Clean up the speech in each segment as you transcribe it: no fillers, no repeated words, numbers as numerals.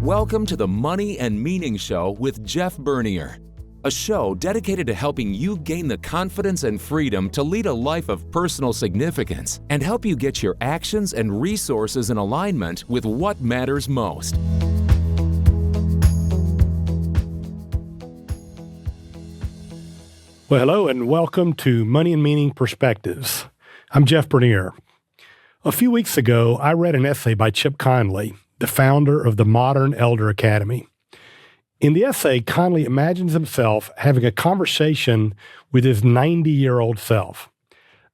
Welcome to the Money and Meaning Show with Jeff Bernier, a show dedicated to helping you gain the confidence and freedom to lead a life of personal significance and help you get your actions and resources in alignment with what matters most. Well, hello and welcome to Money and Meaning Perspectives. I'm Jeff Bernier. A few weeks ago, I read an essay by Chip Conley, the founder of the Modern Elder Academy. In the essay, Conley imagines himself having a conversation with his 90-year-old self.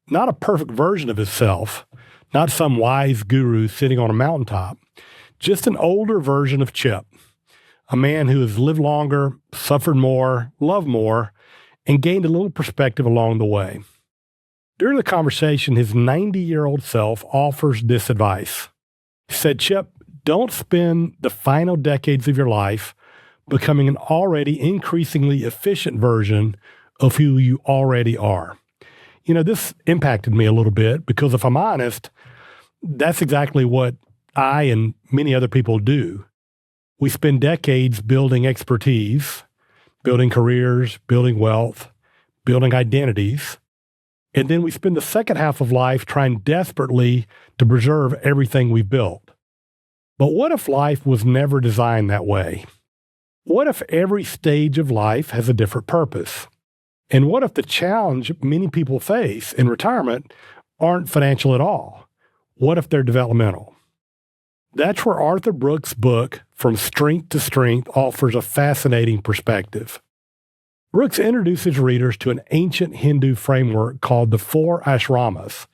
Not a perfect version of himself, not some wise guru sitting on a mountaintop, just an older version of Chip, a man who has lived longer, suffered more, loved more, and gained a little perspective along the way. During the conversation, his 90-year-old self offers this advice. He said, "Chip, don't spend the final decades of your life becoming an already increasingly efficient version of who you already are." You know, this impacted me a little bit because if I'm honest, that's exactly what I and many other people do. We spend decades building expertise, building careers, building wealth, building identities, and then we spend the second half of life trying desperately to preserve everything we've built. But what if life was never designed that way? What if every stage of life has a different purpose? And what if the challenge many people face in retirement aren't financial at all? What if they're developmental? That's where Arthur Brooks' book, From Strength to Strength, offers a fascinating perspective. Brooks introduces readers to an ancient Hindu framework called the Four Ashramas,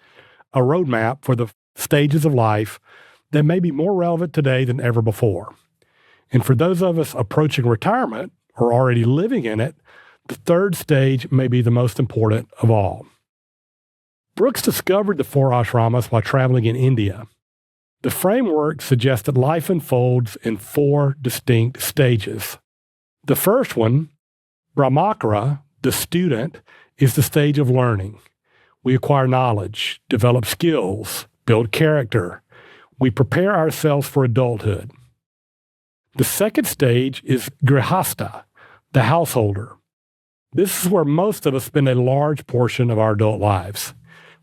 a roadmap for the stages of life that may be more relevant today than ever before. And for those of us approaching retirement or already living in it, the third stage may be the most important of all. Brooks discovered the Four Ashramas while traveling in India. The framework suggests that life unfolds in four distinct stages. The first one, Brahmacharya, the student, is the stage of learning. We acquire knowledge, develop skills, build character. We prepare ourselves for adulthood. The second stage is Grihastha, the householder. This is where most of us spend a large portion of our adult lives.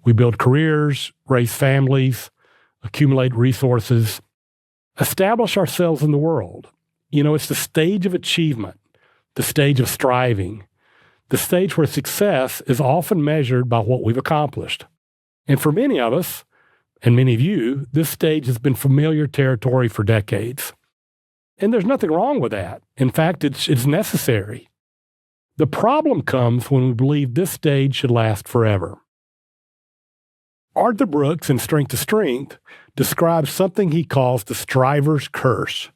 We build careers, raise families, accumulate resources, establish ourselves in the world. You know, it's the stage of achievement, the stage of striving, the stage where success is often measured by what we've accomplished. And for many of us, and many of you, this stage has been familiar territory for decades. And there's nothing wrong with that. In fact, it's necessary. The problem comes when we believe this stage should last forever. Arthur Brooks in Strength to Strength describes something he calls the striver's curse.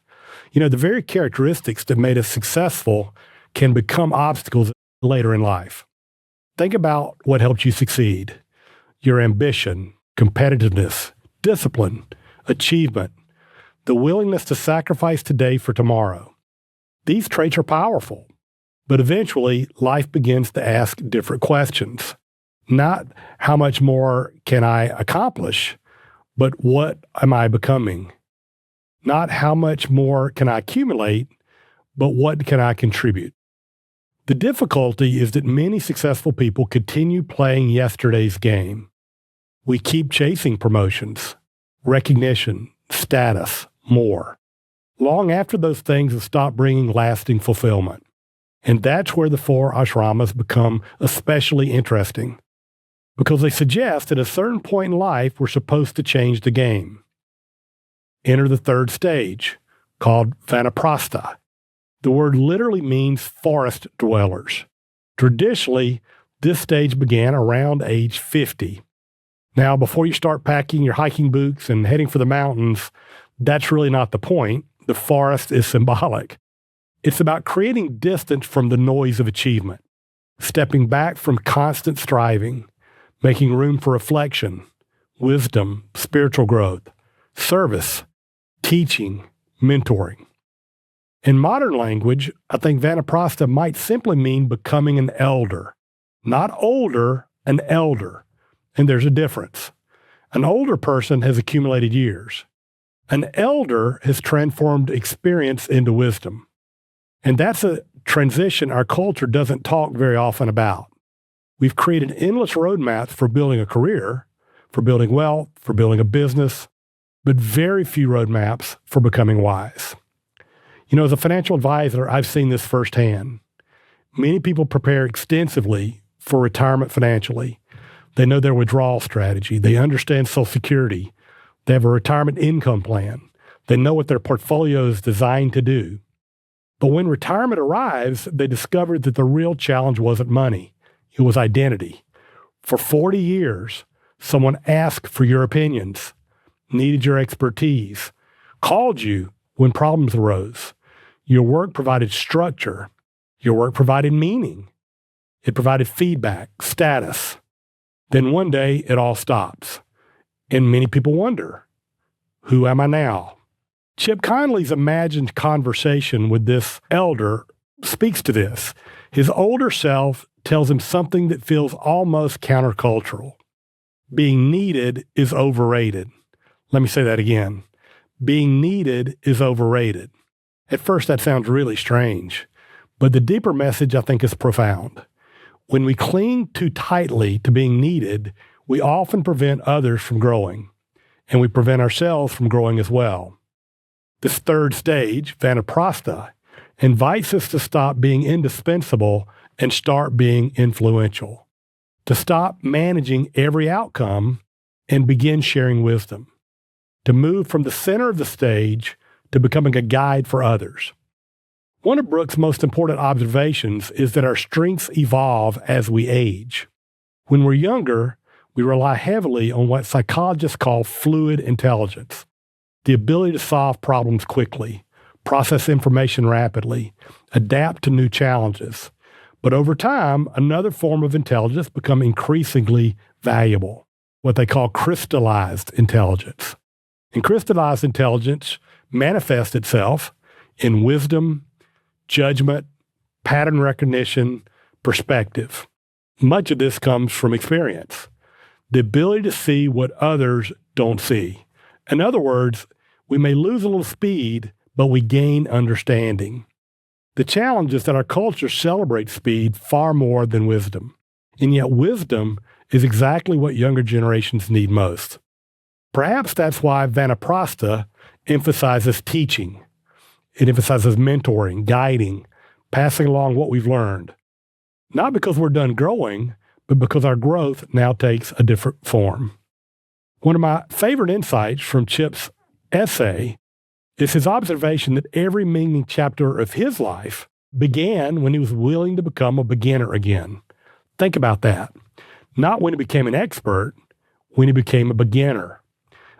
You know, the very characteristics that made us successful can become obstacles later in life. Think about what helped you succeed. Your ambition, competitiveness, discipline, achievement, the willingness to sacrifice today for tomorrow. These traits are powerful, but eventually life begins to ask different questions. Not how much more can I accomplish, but what am I becoming? Not how much more can I accumulate, but what can I contribute? The difficulty is that many successful people continue playing yesterday's game. We keep chasing promotions, recognition, status, more, long after those things have stopped bringing lasting fulfillment. And that's where the Four Ashramas become especially interesting, because they suggest at a certain point in life we're supposed to change the game. Enter the third stage, called Vanaprastha. The word literally means forest dwellers. Traditionally, this stage began around age 50. Now, before you start packing your hiking boots and heading for the mountains, that's really not the point. The forest is symbolic. It's about creating distance from the noise of achievement, stepping back from constant striving, making room for reflection, wisdom, spiritual growth, service, teaching, mentoring. In modern language, I think Vanaprastha might simply mean becoming an elder. Not older, an elder. And there's a difference. An older person has accumulated years. An elder has transformed experience into wisdom. And that's a transition our culture doesn't talk very often about. We've created endless roadmaps for building a career, for building wealth, for building a business, but very few roadmaps for becoming wise. As a financial advisor, I've seen this firsthand. Many people prepare extensively for retirement financially. They know their withdrawal strategy. They understand Social Security. They have a retirement income plan. They know what their portfolio is designed to do. But when retirement arrives, they discovered that the real challenge wasn't money. It was identity. For 40 years, someone asked for your opinions, needed your expertise, called you when problems arose. Your work provided structure. Your work provided meaning. It provided feedback, status. Then one day, it all stops. And many people wonder, who am I now? Chip Conley's imagined conversation with this elder speaks to this. His older self tells him something that feels almost countercultural. Being needed is overrated. Let me say that again. Being needed is overrated. At first, that sounds really strange, but the deeper message, I think, is profound. When we cling too tightly to being needed, we often prevent others from growing, and we prevent ourselves from growing as well. This third stage, vanaprastha, invites us to stop being indispensable and start being influential, to stop managing every outcome and begin sharing wisdom, to move from the center of the stage to becoming a guide for others. One of Brooks' most important observations is that our strengths evolve as we age. When we're younger, we rely heavily on what psychologists call fluid intelligence, the ability to solve problems quickly, process information rapidly, adapt to new challenges. But over time, another form of intelligence becomes increasingly valuable, what they call crystallized intelligence. And crystallized intelligence manifests itself in wisdom, judgment, pattern recognition, perspective. Much of this comes from experience, the ability to see what others don't see. In other words, we may lose a little speed, but we gain understanding. The challenge is that our culture celebrates speed far more than wisdom. And yet wisdom is exactly what younger generations need most. Perhaps that's why vanaprastha emphasizes teaching. It emphasizes mentoring, guiding, passing along what we've learned. Not because we're done growing, but because our growth now takes a different form. One of my favorite insights from Chip's essay is his observation that every meaning chapter of his life began when he was willing to become a beginner again. Think about that. Not when he became an expert, when he became a beginner.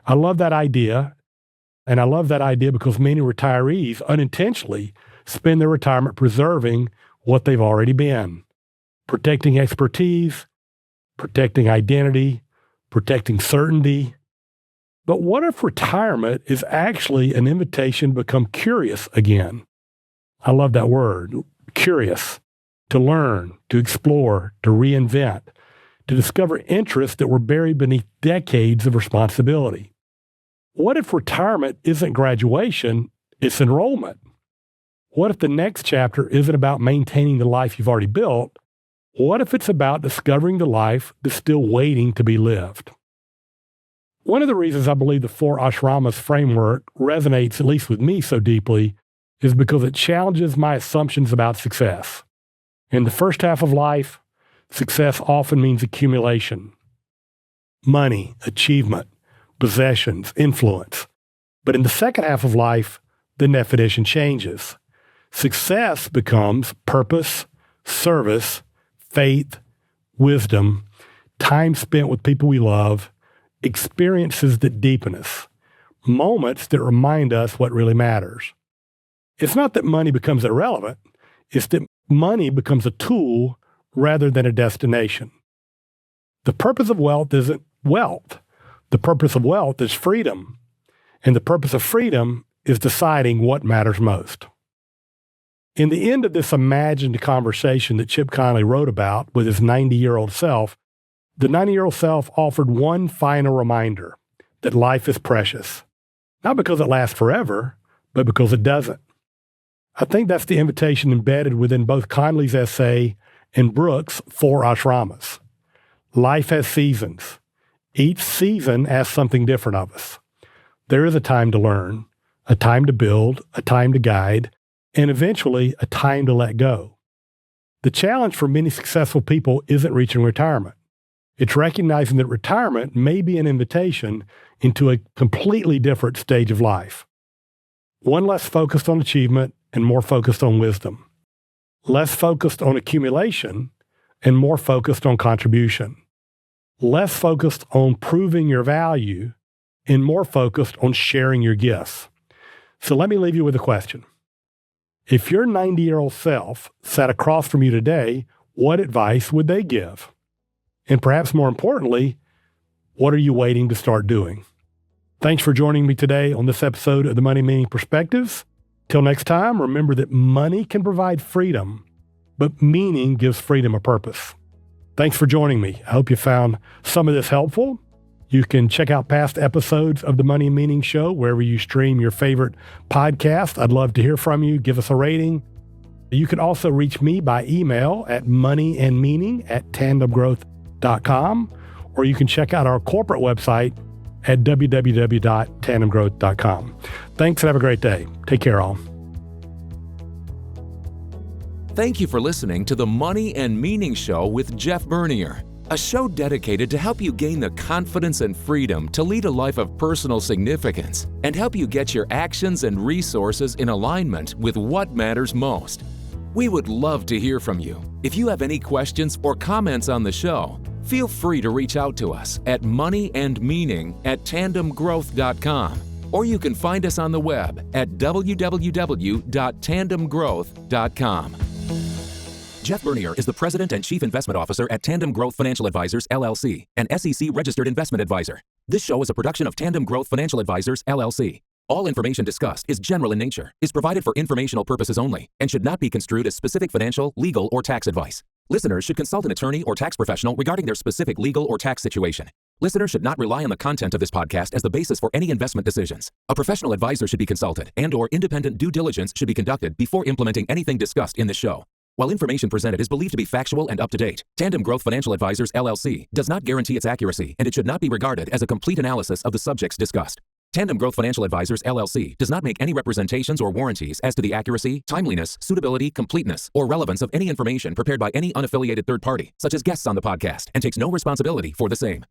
I love that idea, and I love that idea because many retirees unintentionally spend their retirement preserving what they've already been, protecting expertise, protecting identity, protecting certainty. But what if retirement is actually an invitation to become curious again? I love that word, curious, to learn, to explore, to reinvent, to discover interests that were buried beneath decades of responsibility. What if retirement isn't graduation, it's enrollment? What if the next chapter isn't about maintaining the life you've already built? What if it's about discovering the life that's still waiting to be lived? One of the reasons I believe the four ashramas framework resonates, at least with me, so deeply is because it challenges my assumptions about success. In the first half of life, success often means accumulation. Money, achievement, possessions, influence. But in the second half of life, the definition changes. Success becomes purpose, service, faith, wisdom, time spent with people we love, experiences that deepen us, moments that remind us what really matters. It's not that money becomes irrelevant, it's that money becomes a tool rather than a destination. The purpose of wealth isn't wealth. The purpose of wealth is freedom. And the purpose of freedom is deciding what matters most. In the end of this imagined conversation that Chip Conley wrote about with his 90-year-old self, the 90-year-old self offered one final reminder that life is precious. Not because it lasts forever, but because it doesn't. I think that's the invitation embedded within both Conley's essay and Brooks' 4 ashramas. Life has seasons. Each season asks something different of us. There is a time to learn, a time to build, a time to guide, and eventually a time to let go. The challenge for many successful people isn't reaching retirement. It's recognizing that retirement may be an invitation into a completely different stage of life. One less focused on achievement and more focused on wisdom. Less focused on accumulation and more focused on contribution. Less focused on proving your value and more focused on sharing your gifts. So let me leave you with a question. If your 90-year-old self sat across from you today, what advice would they give? And perhaps more importantly, what are you waiting to start doing? Thanks for joining me today on this episode of the Money Meaning Perspectives. Till next time, remember that money can provide freedom, but meaning gives freedom a purpose. Thanks for joining me. I hope you found some of this helpful. You can check out past episodes of the Money and Meaning Show wherever you stream your favorite podcast. I'd love to hear from you. Give us a rating. You can also reach me by email at moneyandmeaning@tandemgrowth.com, or you can check out our corporate website at www.tandemgrowth.com. Thanks and have a great day. Take care, all. Thank you for listening to the Money and Meaning Show with Jeff Bernier, a show dedicated to help you gain the confidence and freedom to lead a life of personal significance and help you get your actions and resources in alignment with what matters most. We would love to hear from you. If you have any questions or comments on the show, feel free to reach out to us at moneyandmeaning@tandemgrowth.com, or you can find us on the web at www.tandemgrowth.com. Jeff Bernier is the President and Chief Investment Officer at Tandem Growth Financial Advisors, LLC, an SEC-registered investment advisor. This show is a production of Tandem Growth Financial Advisors, LLC. All information discussed is general in nature, is provided for informational purposes only, and should not be construed as specific financial, legal, or tax advice. Listeners should consult an attorney or tax professional regarding their specific legal or tax situation. Listeners should not rely on the content of this podcast as the basis for any investment decisions. A professional advisor should be consulted and/or independent due diligence should be conducted before implementing anything discussed in this show. While information presented is believed to be factual and up-to-date, Tandem Growth Financial Advisors, LLC, does not guarantee its accuracy, and it should not be regarded as a complete analysis of the subjects discussed. Tandem Growth Financial Advisors, LLC, does not make any representations or warranties as to the accuracy, timeliness, suitability, completeness, or relevance of any information prepared by any unaffiliated third party, such as guests on the podcast, and takes no responsibility for the same.